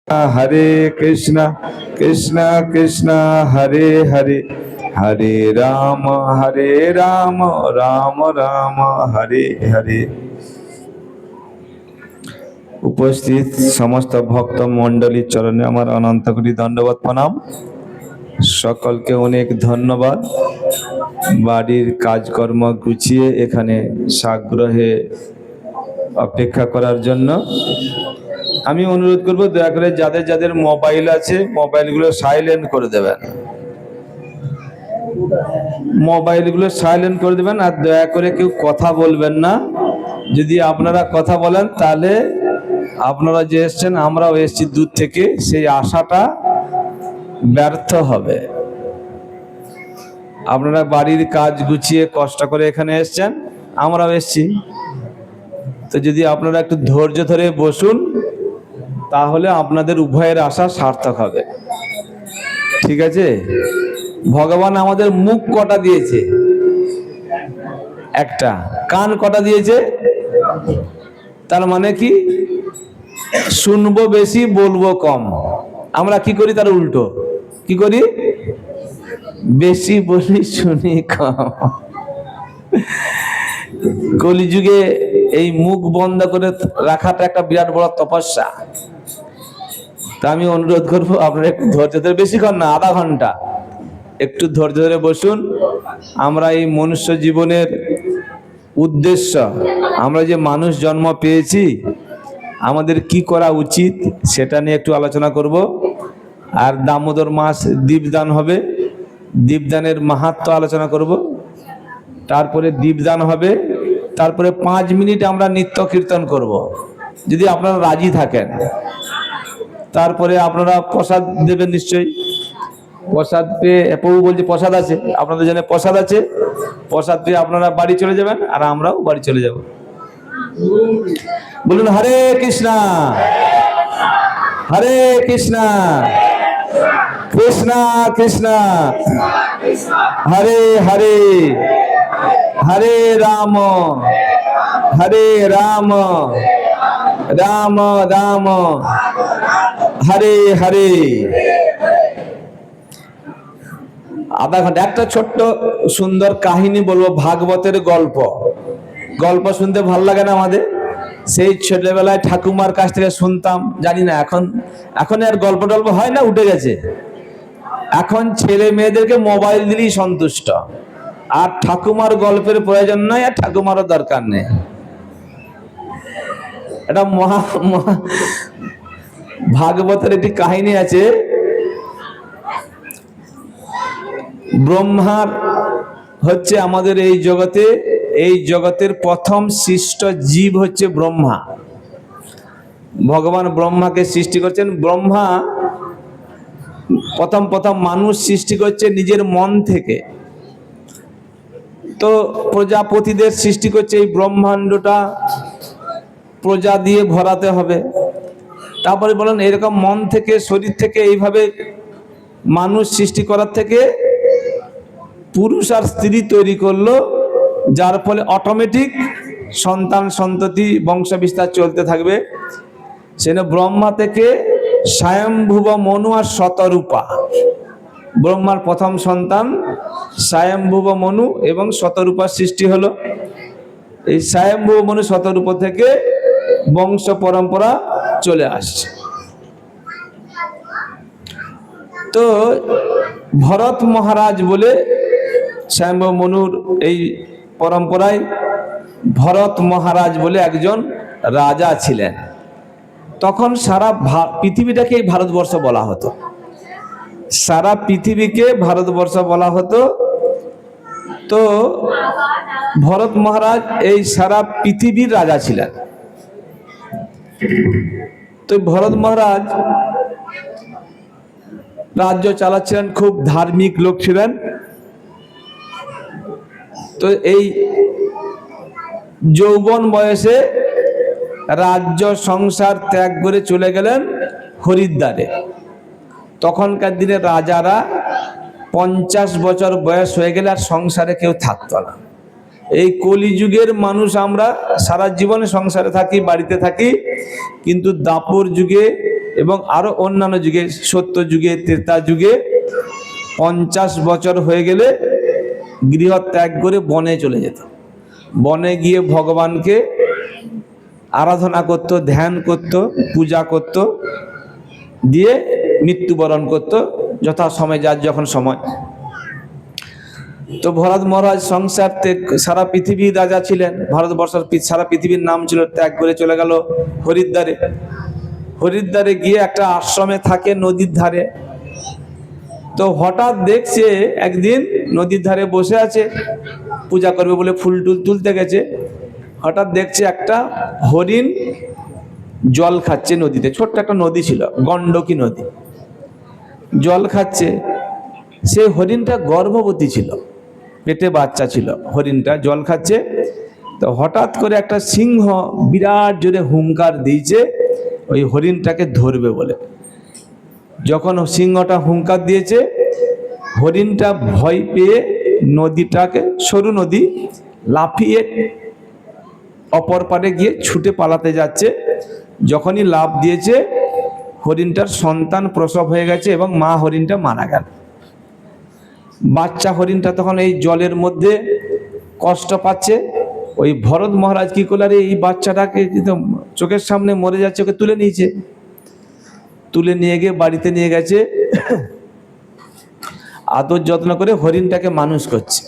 Hare Krishna, Krishna Krishna, Hare Hare, Hare Rama, Hare Rama, Rama Rama, Hare Hare। উপস্থিত সমস্ত ভক্ত মণ্ডলীর চরণে আমার অনন্ত কোটি দণ্ডবত প্রণাম। সকলকে অনেক ধন্যবাদ বাড়ির কাজকর্ম গুছিয়ে এখানে সাগ্রহে অপেক্ষা করার জন্য। আমি অনুরোধ করব দয়া করে যাদের যাদের মোবাইল আছে মোবাইলগুলো সাইলেন্ট করে দেবেন, মোবাইলগুলো সাইলেন্ট করে দেবেন। আর দয়া করে কেউ কথা বলবেন না। যদি আপনারা কথা বলেন তাহলে আপনারা যে এসছেন আমরাও এসছি দূর থেকে, সেই আশাটা ব্যর্থ হবে। আপনারা বাড়ির কাজ গুছিয়ে কষ্ট করে এখানে এসছেন, আমরাও এসছি। তো যদি আপনারা একটু ধৈর্য ধরে বসুন তাহলে আপনাদের উভয়ের আশা সার্থক হবে। ঠিক আছে? ভগবান আমাদের মুখ কটা দিয়েছে? একটা। কান কটা দিয়েছে? তার মানে কি? শুনবো বেশি, বলবো কম। আমরা কি করি তার উল্টো? কি করি? বেশি বলি, শুনি কম। কলিযুগে এই মুখ বন্ধ করে রাখাটা একটা বিরাট বড় তপস্যা। তা আমি অনুরোধ করবো আপনারা একটু ধৈর্য ধরে, বেশিক্ষণ না, আধা ঘন্টা একটু ধৈর্য ধরে বসুন। আমরা এই মনুষ্য জীবনের উদ্দেশ্য, আমরা যে মানুষ জন্ম পেয়েছি আমাদের কি করা উচিত সেটা নিয়ে একটু আলোচনা করব। আর দামোদর মাস দীপদান হবে, দীপদানের মাহাত্ম্য আলোচনা করব। তারপরে দীপদান হবে, তারপরে 5 মিনিট আমরা নিত্য কীর্তন করব যদি আপনারা রাজি থাকেন। তারপরে আপনারা প্রসাদ দেবেন নিশ্চয়ই। প্রসাদ পেয়ে প্রভু বলছে প্রসাদ আছে, আপনাদের জন্য প্রসাদ আছে। প্রসাদ পেয়ে আপনারা বাড়ি চলে যাবেন আর আমরাও বাড়ি চলে যাব। বলুন হরে কৃষ্ণা, হরে কৃষ্ণা, কৃষ্ণা কৃষ্ণা হরে হরে, হরে রাম, হরে রাম, রাম রাম, হরে হরে। আধা ঘন্টা একটা ছোট্ট সুন্দর কাহিনী বলবো, ভাগবতের গল্প। গল্প শুনতে ভালো লাগে না আমাদের? সেই ছোটবেলায় ঠাকুমার কাছ থেকে শুনতাম। জানি না এখন আর গল্প টল্প হয় না, উঠে গেছে। এখন ছেলে মেয়েদেরকে মোবাইল দিলেই সন্তুষ্ট, আর ঠাকুমার গল্পের প্রয়োজন নয়, আর ঠাকুমারও দরকার নেই। এটা ভাগবতের একটি কাহিনী আছে। ব্রহ্মার হচ্ছে আমাদের এই জগতের প্রথম সৃষ্ট জীব হচ্ছে ব্রহ্মা। ভগবান ব্রহ্মাকে সৃষ্টি করছেন। ব্রহ্মা প্রথম মানুষ সৃষ্টি করছে নিজের মন থেকে। তো প্রজাপতিদের সৃষ্টি করছে। এই ব্রহ্মাণ্ডটা প্রজা দিয়ে ভরাতে হবে। তারপরে বলেন এরকম মন থেকে, শরীর থেকে এইভাবে মানুষ সৃষ্টি করার থেকে পুরুষ আর স্ত্রী তৈরি করলো, যার ফলে অটোমেটিক সন্তান সন্ততি বংশ বিস্তার চলতে থাকবে। সেজন্য ব্রহ্মা থেকে স্বয়ম্ভুব মনু আর শতরূপা, ব্রহ্মার প্রথম সন্তান স্বয়ম্ভুব মনু এবং শতরূপার সৃষ্টি হলো। এই স্বয়ম্ভুব মনু শতরূপ থেকে বংশ পরম্পরা চলে আসছে। তো ভরত মহারাজ বলে, স্বয়ম্ভুব মনুর এই পরম্পরায় ভরত মহারাজ বলে একজন রাজা ছিলেন। তখন সারা পৃথিবীটাকেই ভারতবর্ষ বলা হতো, সারা পৃথিবীকে ভারতবর্ষ বলা হতো। তো ভরত মহারাজ এই সারা পৃথিবীর রাজা ছিলেন। তো ভরত মহারাজ রাজ্য চালাচ্ছিলেন, খুব ধার্মিক লোক ছিলেন। তো এই যৌবন বয়সে রাজ্য সংসার ত্যাগ করে চলে গেলেন হরিদ্বারে। তখনকার দিনে রাজারা 50 বছর বয়স হয়ে গেলে আর সংসারে কেউ থাকতো না। এই কলিযুগের মানুষ আমরা সারা জীবনে সংসারে থাকি, বাড়িতে থাকি, কিন্তু দাপর যুগে এবং আরো অন্যান্য যুগে, সত্য যুগে, ত্রেতা যুগে 50 বছর হয়ে গেলে গৃহ ত্যাগ করে বনে চলে যেত। বনে গিয়ে ভগবানকে আরাধনা করত, ধ্যান করত, পূজা করত, দিয়ে মৃত্যুবরণ করত যথা সময়, যার যখন সময়। তো ভরত মহারাজ সংসার ত্যাগ, সারা পৃথিবীর রাজা ছিলেন, ভারতবর্ষের সারা পৃথিবীর নাম ছিল, ত্যাগ করে চলে গেল হরিদ্বারে। হরিদ্বারে গিয়ে একটা আশ্রমে থাকে নদীর ধারে। তো হঠাৎ দেখছে একদিন নদীর ধারে বসে আছে, পূজা করবে বলে ফুল টুল তুলতে গেছে, হঠাৎ দেখছে একটা হরিণ জল খাচ্ছে নদীতে। ছোট্ট একটা নদী ছিল, গণ্ডকী নদী, জল খাচ্ছে। সেই হরিণটা গর্ভবতী ছিল, পেটে বাচ্চা ছিল, হরিণটা জল খাচ্ছে। তো হঠাৎ করে একটা সিংহ বিরাট জোরে হুঙ্কার দিয়েছে ওই হরিণটাকে ধরবে বলে। যখন সিংহটা হুঙ্কার দিয়েছে, হরিণটা ভয় পেয়ে নদীটাকে, সরু নদী, লাফিয়ে অপর পারে গিয়ে ছুটে পালাতে যাচ্ছে। যখনই লাফ দিয়েছে, হরিণটার সন্তান প্রসব হয়ে গেছে এবং মা হরিণটা মারা গেল। বাচ্চা হরিণটা তখন এই জলের মধ্যে কষ্ট পাচ্ছে। ওই ভরত মহারাজ কি করলেন, এই বাচ্চাটাকে চোখের সামনে মরে যাচ্ছে, ওকে তুলে নিয়েছে। তুলে নিয়ে গিয়ে বাড়িতে নিয়ে গেছে, আদর যত্ন করে হরিণটাকে মানুষ করছে।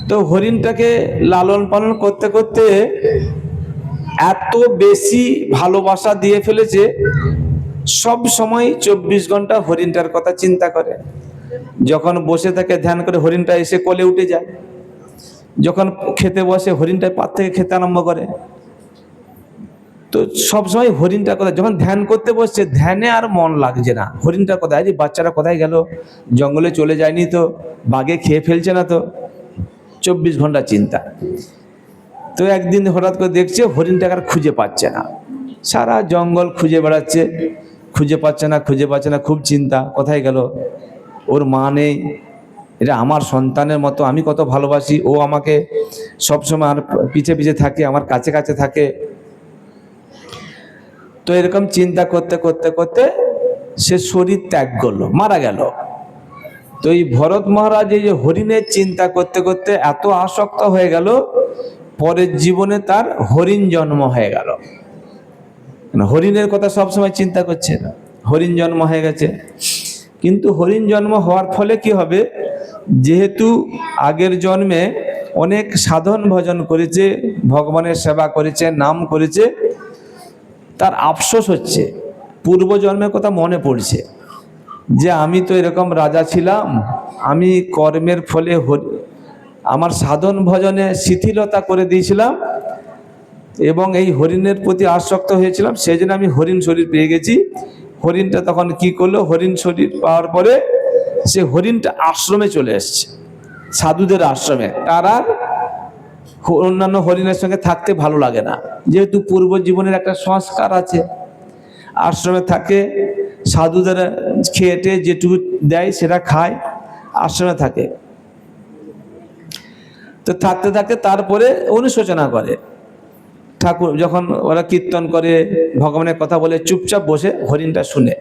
তো হরিণটাকে লালন পালন করতে করতে এত বেশি ভালোবাসা দিয়ে ফেলেছে, সব সময় 24 ঘন্টা হরিণটার কথা চিন্তা করে। যখন বসে থাকে ধ্যান করে, হরিণটা এসে কোলে উঠে যায়। যখন খেতে বসে, হরিণটা পাত থেকে খেতে আরম্ভ করে। তো সবসময় হরিণটার কথা, যখন ধ্যান করতে বসছে, ধ্যানে আর মন লাগছে না, হরিণটার কথা, এই বাচ্চারা কোথায় গেল, জঙ্গলে চলে যায়নি তো, বাঘে খেয়ে ফেলছে না তো, 24 ঘন্টা চিন্তা। তো একদিন হঠাৎ করে দেখছে হরিণটাকে আর খুঁজে পাচ্ছে না, সারা জঙ্গল খুঁজে বেড়াচ্ছে, খুঁজে পাচ্ছে না, খুঁজে পাচ্ছে না, খুব চিন্তা, কোথায় গেল, ওর মা নেই, এটা আমার সন্তানের মতো, আমি কত ভালোবাসি, ও আমাকে সবসময় আর পিছে পিছে থাকে, আমার কাছে কাছে থাকে। তো এরকম চিন্তা করতে করতে করতে সে শরীর ত্যাগ করলো, মারা গেল। তো এই ভরত মহারাজ এই যে হরিণের চিন্তা করতে করতে এত আসক্ত হয়ে গেল, পরের জীবনে তার হরিণ জন্ম হয়ে গেল। হরিণের কথা সবসময় চিন্তা করছে না, হরিণ জন্ম হয়ে গেছে। কিন্তু হরিণ জন্ম হওয়ার ফলে কি হবে, যেহেতু আগের জন্মে অনেক সাধন ভজন করেছে, ভগবানের সেবা করেছে, নাম করেছে, তার আফসোস হচ্ছে, পূর্ব জন্মের কথা মনে পড়ছে, যে আমি তো এরকম রাজা ছিলাম, আমি কর্মের ফলে আমার সাধন ভজনে শিথিলতা করে দিয়েছিলাম এবং এই হরিণের প্রতি আসক্ত হয়েছিলাম, সেই জন্য আমি হরিণ শরীর পেয়ে গেছি। হরিণটা তখন কি করলো, হরিণ শরীর পাওয়ার পরে সে হরিণটা আশ্রমে চলে এসছে, সাধুদের আশ্রমে। তার আর অন্যান্য হরিণের সঙ্গে থাকতে ভালো লাগে না, যেহেতু পূর্ব জীবনের একটা সংস্কার আছে। আশ্রমে থাকে, সাধুদের খেয়েটে যেটুকু দেয় সেটা খায়, আশ্রমে থাকে। তো থাকতে থাকতে তারপরে অনুশোচনা করে। ঠাকুর যখন ওরা কীর্তন করে, ভগবানের কথা বলে, চুপচাপ বসে হরিণটা শুনে।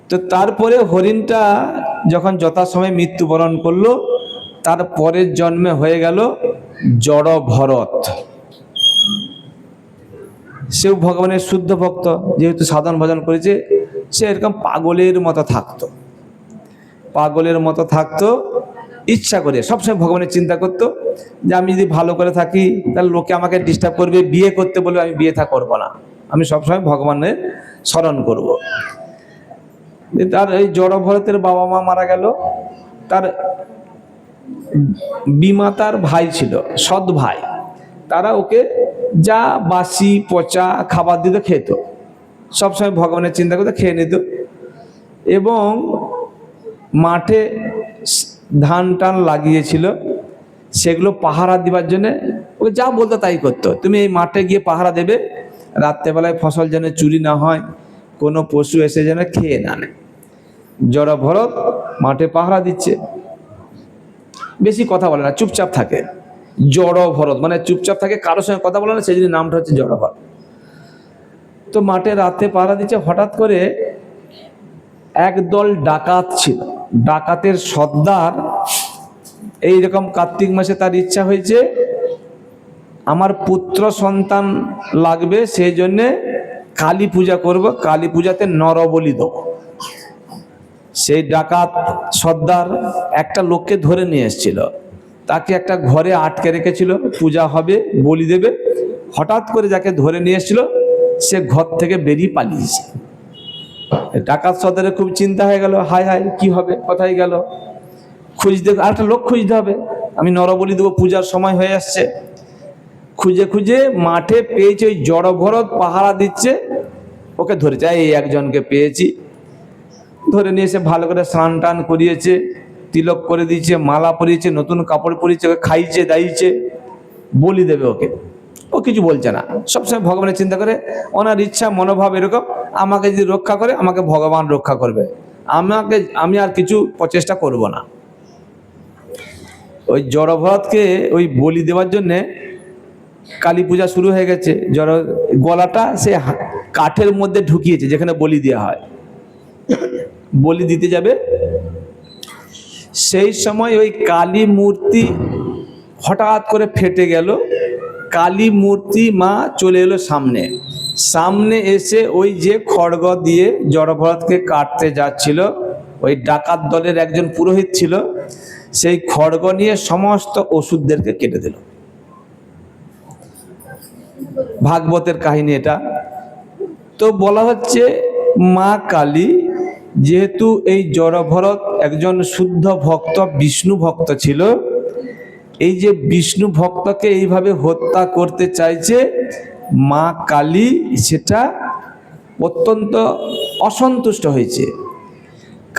তো তারপরে হরিণটা যখন যথাসময়ে মৃত্যুবরণ করলো, তার পরের জন্মে হয়ে গেল জড় ভরত। সেও ভগবানের শুদ্ধ ভক্ত, যেহেতু সাধন ভজন করেছে, সে এরকম পাগলের মতো থাকতো, পাগলের মতো থাকতো, ইচ্ছা করে সবসময় ভগবানের চিন্তা করতো যে আমি যদি ভালো করে থাকি তাহলে লোকে আমাকে ডিস্টার্ব করবে, বিয়ে করতে বলবে, আমি বিয়ে করবো না, আমি সবসময় ভগবানের স্মরণ করব। তার এই জড় ভরতের বাবা মা মারা গেল, তার বিমাতার ভাই ছিল, সৎ ভাই, তারা ওকে যা বাসি পচা খাবার দিত খেত, সবসময় ভগবানের চিন্তা করতে খেয়ে নিত। এবং মাঠে ধান টান লাগিয়েছিল, সেগুলো পাহারা দিবার জন্য ওকে যা বলতো তাই করতো, তুমি এই মাঠে গিয়ে পাহারা দেবে, রাত্রেবেলায় ফসল যেন চুরি না হয়, কোনো পশু এসে যেন খেয়ে না নেয়। জড় ভরত মাঠে পাহারা দিচ্ছে, বেশি কথা বলে না, চুপচাপ থাকে। জড় ভরত মানে চুপচাপ থাকে, কারোর সঙ্গে কথা বলে না, সেই জন্য নামটা হচ্ছে জড় ভরত। তো মাঠে রাতে পাহারা দিচ্ছে, হঠাৎ করে একদল ডাকাত ছিল। ডাকাতের সর্দার এইরকম কার্তিক মাসে তার ইচ্ছা হয়েছে আমার পুত্র সন্তান লাগবে, সেই জন্যে কালী পূজা করব, কালী পূজাতে নরবলি দেব। সেই ডাকাত সর্দার একটা লোককে ধরে নিয়ে এসেছিল, তাকে একটা ঘরে আটকে রেখেছিল, পূজা হবে, বলি দেবে। হঠাৎ করে যাকে ধরে নিয়ে এসেছিল সে ঘর থেকে বেরিয়ে পালিয়েছে। ডাকাত সর্দারের খুব চিন্তা হয়ে গেল, হায় হায় কি হবে, কোথায় গেল, খুঁজতে, আরেকটা লোক খুঁজতে হবে, আমি নরবলি দেবো, পূজার সময় হয়ে আসছে। খুঁজে খুঁজে মাঠে পেয়েছে, ওই জড়ভরত পাহারা দিচ্ছে, ওকে ধরেছে। এই একজনকে পেয়েছি, ধরে নিয়ে এসে ভালো করে স্নান টান করিয়েছে, তিলক করে দিয়েছে, মালা পরিয়েছে, নতুন কাপড় পরিয়েছে, ওকে খাইছে দাইছে, বলি দেবে ওকে। ও কিছু বলছে না, সবসময় ভগবানের চিন্তা করে, ওনার ইচ্ছা মনোভাব এরকম, আমাকে যদি রক্ষা করে আমাকে ভগবান রক্ষা করবে, আমি আর কিছু প্রচেষ্টা করব না। ওই জড়ভরতকে ওই বলি দেওয়ার জন্যে কালী পূজা শুরু হয়ে গেছে। গলাটা সে কাঠের মধ্যে ঢুকিয়েছে যেখানে বলি দেওয়া হয়, বলি দিতে যাবে। সেই সময় ওই কালী মূর্তি হঠাৎ করে ফেটে গেল, কালী মূর্তি মা চলে এলো সামনে। সামনে এসে ওই যে খড়গ দিয়ে জড়ভরতকে কাটতে যাচ্ছিল, ওই ডাকাত দলের একজন পুরোহিত ছিল, সেই খড়গ নিয়ে সমস্ত ওষুধদেরকে কেটে দিল। ভাগবতের কাহিনী এটা। তো বলা হচ্ছে মা কালী, যেহেতু এই জড়ভরত একজন শুদ্ধ ভক্ত, বিষ্ণু ভক্ত ছিল, এই যে বিষ্ণু ভক্তকে এইভাবে হত্যা করতে চাইছে, মা কালী সেটা অত্যন্ত অসন্তুষ্ট হয়েছে।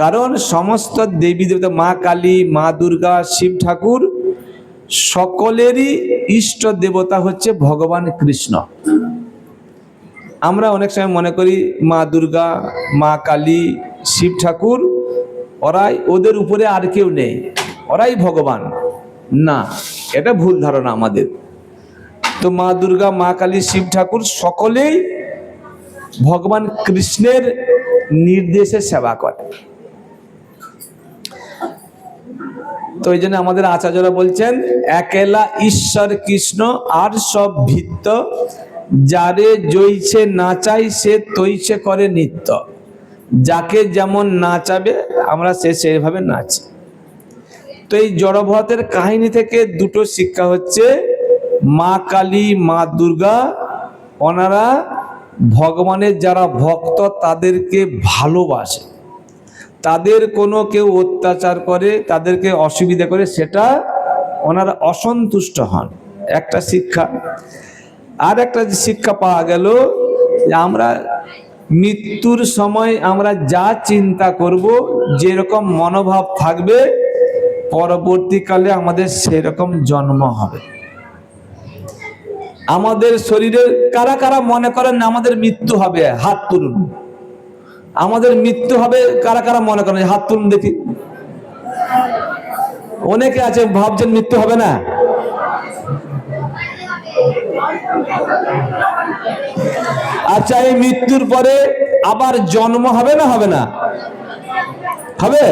কারণ সমস্ত দেবী দেবতা, মা কালী, মা দুর্গা, শিব ঠাকুর, সকলেরই ইষ্ট দেবতা হচ্ছে ভগবান কৃষ্ণ। আমরা অনেক সময় মনে করি মা দুর্গা, মা কালী, শিব ঠাকুর ওদের উপরে আর কেউ নেই, ওরাই ভগবান। না, এটা ভুল ধারণা আমাদের। তো মা দুর্গা, মা কালী, শিব ঠাকুর সকলেই ভগবান কৃষ্ণের নির্দেশে সেবা করে। তো এই জন্য আমাদের আচার্যরা বলছেন, একেলা ঈশ্বর কৃষ্ণ আর সব ভিত্ত, যারে জইছে নাচাই সে তৈছে করে নিত্য। যাকে যেমন নাচাবে আমরা সেইভাবে নাচি। তো এই জড়ভরতের কাহিনী থেকে দুটো শিক্ষা হচ্ছে, মা কালী, মা দুর্গা, ওনারা ভগবানের যারা ভক্ত তাদেরকে ভালোবাসে, তাদের কোনো কেউ অত্যাচার করে, তাদেরকে অসুবিধা করে, সেটা ওনারা অসন্তুষ্ট হন, একটা শিক্ষা। আর একটা শিক্ষা পাওয়া গেল যে আমরা মৃত্যুর সময় আমরা যা চিন্তা করব, যেরকম মনোভাব থাকবে, পরবর্তীকালে আমাদের সেরকম জন্ম হবে। আমাদের শরীরে কারা কারা মনে করেন আমাদের মৃত্যু হবে, হাত তুলুন। আমাদের মৃত্যু হবে কারা কারা মনে করেন, হাত তুলুন দেখি। অনেকে আছে ভাবছেন মৃত্যু হবে না। আচ্ছা, এই মৃত্যুর পরে আবার জন্ম হবে না, হবে না? হবে।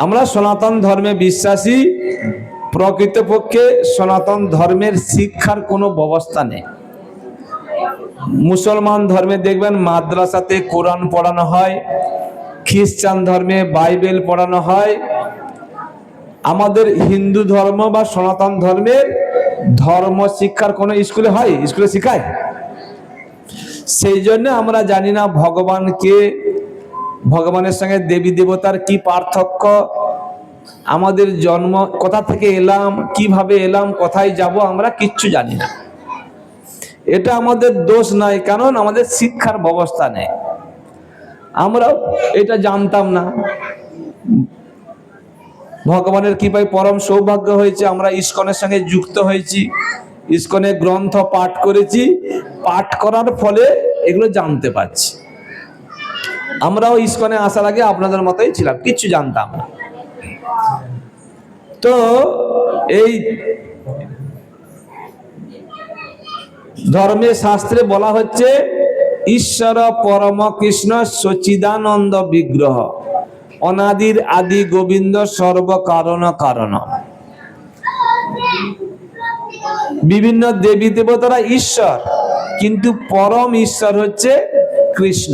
আমরা সনাতন ধর্মে বিশ্বাসী, প্রকৃতপক্ষে সনাতন ধর্মের শিক্ষার কোনো ব্যবস্থা নেই। মুসলমান ধর্মে দেখবেন মাদ্রাসাতে কোরআন পড়ানো হয়, খ্রিস্টান ধর্মে বাইবেল পড়ানো হয়। আমাদের হিন্দু ধর্ম বা সনাতন ধর্মের ধর্ম শিক্ষার কোনো স্কুলে হয়, স্কুলে শিখায়? সেই জন্য আমরা জানি না ভগবানকে, ভগবানের সঙ্গে দেবী দেবতার কি পার্থক্য, আমাদের জন্ম কোথা থেকে এলাম, কিভাবে এলাম, কোথায় যাব, আমরা কিচ্ছু জানি না। এটা আমাদের দোষ নয়, কারণ আমাদের শিক্ষার ব্যবস্থা নেই। আমরা এটা জানতাম না। ভগবানের কৃপায় পরম সৌভাগ্য হয়েছে, আমরা ইস্কনের সঙ্গে যুক্ত হয়েছি, ইস্কনের গ্রন্থ পাঠ করেছি, পাঠ করার ফলে এগুলো জানতে পারছি। আমরাও ইস্কনে আসার আগে আপনাদের মতোই ছিলাম, কিচ্ছু জানতাম না। তো এই ধর্মের শাস্ত্রে বলা হচ্ছে ঈশ্বর পরম কৃষ্ণ সচিদানন্দ বিগ্রহ, অনাদির আদি গোবিন্দ সর্ব কারণ কারণ। বিভিন্ন দেবী দেবতারা ঈশ্বর, কিন্তু পরম ঈশ্বর হচ্ছে কৃষ্ণ।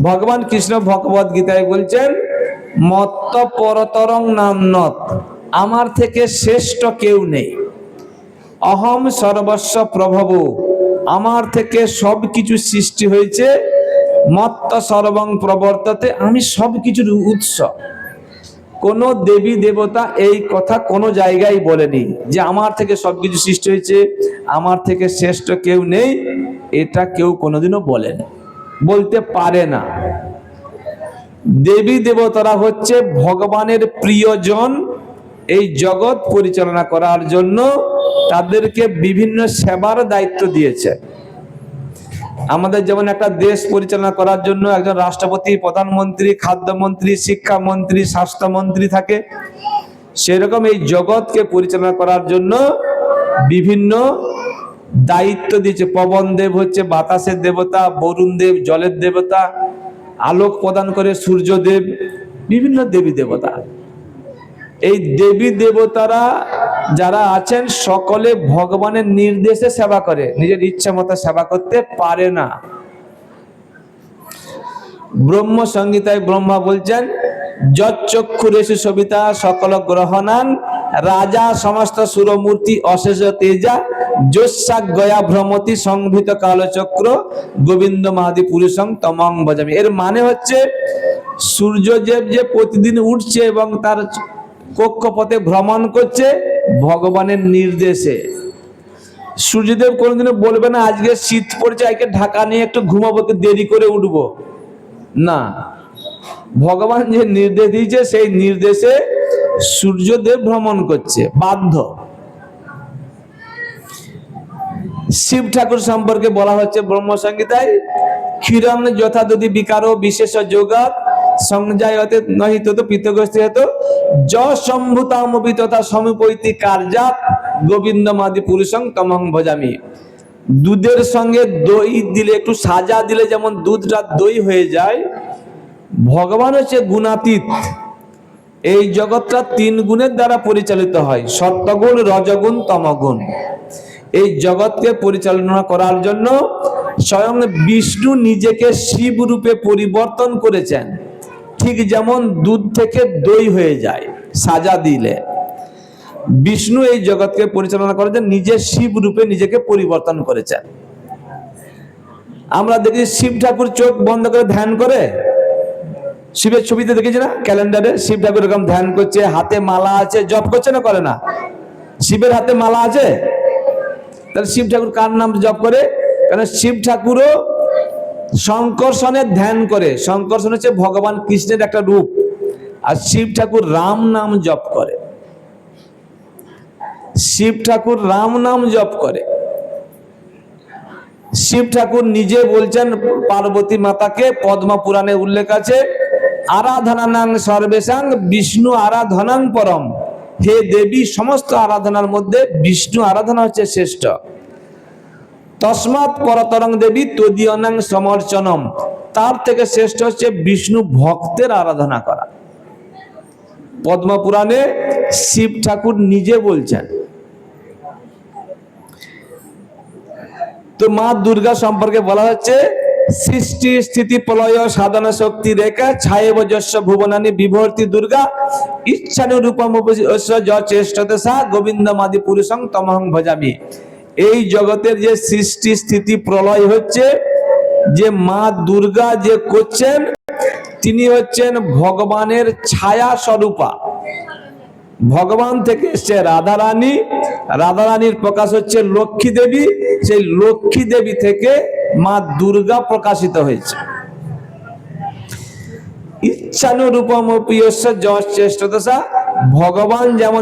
ভগবান কৃষ্ণ ভগবদ গীতায় বলছেন, মত্ত পরতরং নামনত, আমার থেকে শ্রেষ্ঠ কেউ নেই। অহম সর্বস্ব প্রভব, আমার থেকে সবকিছু সৃষ্টি হয়েছে। মত্ত সর্বং প্রবর্ততে, আমি সবকিছুর উৎস। কোন দেবী দেবতা এই কথা কোনো জায়গায় বলেনি যে আমার থেকে সবকিছু সৃষ্টি হয়েছে, আমার থেকে শ্রেষ্ঠ কেউ নেই। এটা কেউ কোনোদিনও বলেনি, বলতে পারে না। দেবী দেবতারা হচ্ছে ভগবানের প্রিয়জন। এই জগৎ পরিচালনা করার জন্য তাদেরকে বিভিন্ন সেবার দায়িত্ব দিয়েছে। আমাদের যেমন একটা দেশ পরিচালনা করার জন্য একজন রাষ্ট্রপতি, প্রধানমন্ত্রী, খাদ্যমন্ত্রী, শিক্ষামন্ত্রী, স্বাস্থ্যমন্ত্রী থাকে, সেরকম এই জগৎকে পরিচালনা করার জন্য বিভিন্ন দায়িত্ব দিয়েছে। পবন দেব হচ্ছে বাতাসের দেবতা, বরুণ দেব জলের দেবতা, আলোক প্রদান করে সূর্যদেব, বিভিন্ন দেবী দেবতা। এই দেবী দেবতারা যারা আছেন সকলে ভগবানের নির্দেশে সেবা করে, নিজের ইচ্ছা মতো সেবা করতে পারে না। ব্রহ্ম সংহিতায় ব্রহ্মা বলছেন, যচ্চক্ষুরেষু সবিতা সকল গ্রহণান, রাজা সমস্ত সুরমূর্তি অশেষ তেজা, যোস্যাক গয়া ভ্রমতি সংভৃত কালচক্র, গোবিন্দ মাদি পুরুষং তমং ভজামি। এর মানে হচ্ছে সূর্যদেব যে প্রতিদিন উঠছে এবং তার কক্ষপথে ভ্রমণ করছে ভগবানের নির্দেশে। সূর্যদেব কোনোদিনও বলবে না আজকে শীত পড়ছে, আজকে ঢাকা নিয়ে একটু ঘুমাবো, দেরি করে উঠবো না। ভগবান যে নির্দেশ দিয়েছে সেই নির্দেশে সূর্যদেব ভ্রমণ করছে, বাধ্য। শিব ঠাকুর সম্পর্কে বলা হচ্ছে ব্রহ্ম সংহিতায়, ক্ষীরং যথা দধি বিকারো বিশেষ যোগাৎ সংজায়তে নহিত পৃথগস্তি হতো, য সম্ভূতামপি তথা সমুপৈতি কার্যাৎ, গোবিন্দমাদি পুরুষং তমং ভজামি। দুধের সঙ্গে দই দিলে, একটু সাজা দিলে যেমন দুধটা দই হয়ে যায়, ভগবান হচ্ছে গুণাতীত। এই জগৎটা তিন গুণের দ্বারা পরিচালিত হয়, সত্যগুণ, রজগুণ, তমগুণ। এই জগৎকে পরিচালনা করার জন্য স্বয়ং বিষ্ণু নিজেকে শিব রূপে পরিবর্তন করেছেন। ঠিক যেমন দুধ থেকে দই হয়ে যায় সাজা দিলে, বিষ্ণু এই জগৎকে পরিচালনা করেছেন, নিজের শিব রূপে নিজেকে পরিবর্তন করেছেন। আমরা দেখি শিব ঠাকুর চোখ বন্ধ করে ধ্যান করে, শিবের ছবিতে দেখেছি না ক্যালেন্ডারে, শিব ঠাকুর এরকম ধ্যান করছে, হাতে মালা আছে, জপ করছে না করে না? শিবের হাতে মালা আছে, তাহলে শিব ঠাকুর কার নাম জপ করে? কারণ শিব ঠাকুরও শঙ্কর্ষণের ধ্যান করে। শঙ্কর্ষণ হচ্ছে ভগবান কৃষ্ণের একটা রূপ, আর শিব ঠাকুর রাম নাম জপ করে। শিব ঠাকুর রাম নাম জপ করে। শিব ঠাকুর নিজে বলছেন পার্বতী মাতাকে, পদ্ম পুরাণে উল্লেখ আছে, আরাধনানাং সর্বেশাং বিষ্ণু আরাধনাং পরম। হে দেবী, সমস্ত আরাধনার মধ্যে বিষ্ণু আরাধনা হচ্ছে শ্রেষ্ঠ। তস্মাৎ পরতরং দেবী তদীয়নাং সমর্চনম, তার থেকে শ্রেষ্ঠ হচ্ছে বিষ্ণু ভক্তের আরাধনা করা। পদ্ম পুরাণে শিব ঠাকুর নিজে বলছেন। তো মা দুর্গা সম্পর্কে বলা হচ্ছে, সৃষ্টি স্থিতি প্রলয় সাধনা শক্তি রেখা ছায়েবজস্ব ভুবনানি বিভর্তি দুর্গা, ইচ্ছানুরূপম চেষ্টতে সা গোবিন্দমাদি পুরুষং তমহং ভজামি। এই জগতের যে সৃষ্টি স্থিতি প্রলয় হচ্ছে, যে মা দুর্গা যে করছেন, তিনি হচ্ছেন ভগবানের ছায়া স্বরূপা। ভগবান থেকে এসছে রাধারানী, রাধারানীর প্রকাশ হচ্ছে লক্ষ্মী দেবী, সেই লক্ষ্মী দেবী থেকে মা দুর্গা প্রকাশিত হয়েছে। ইচ্ছানুরূপম প্রিয়স্য যশ চেষ্টদশা, ভগবান যেমন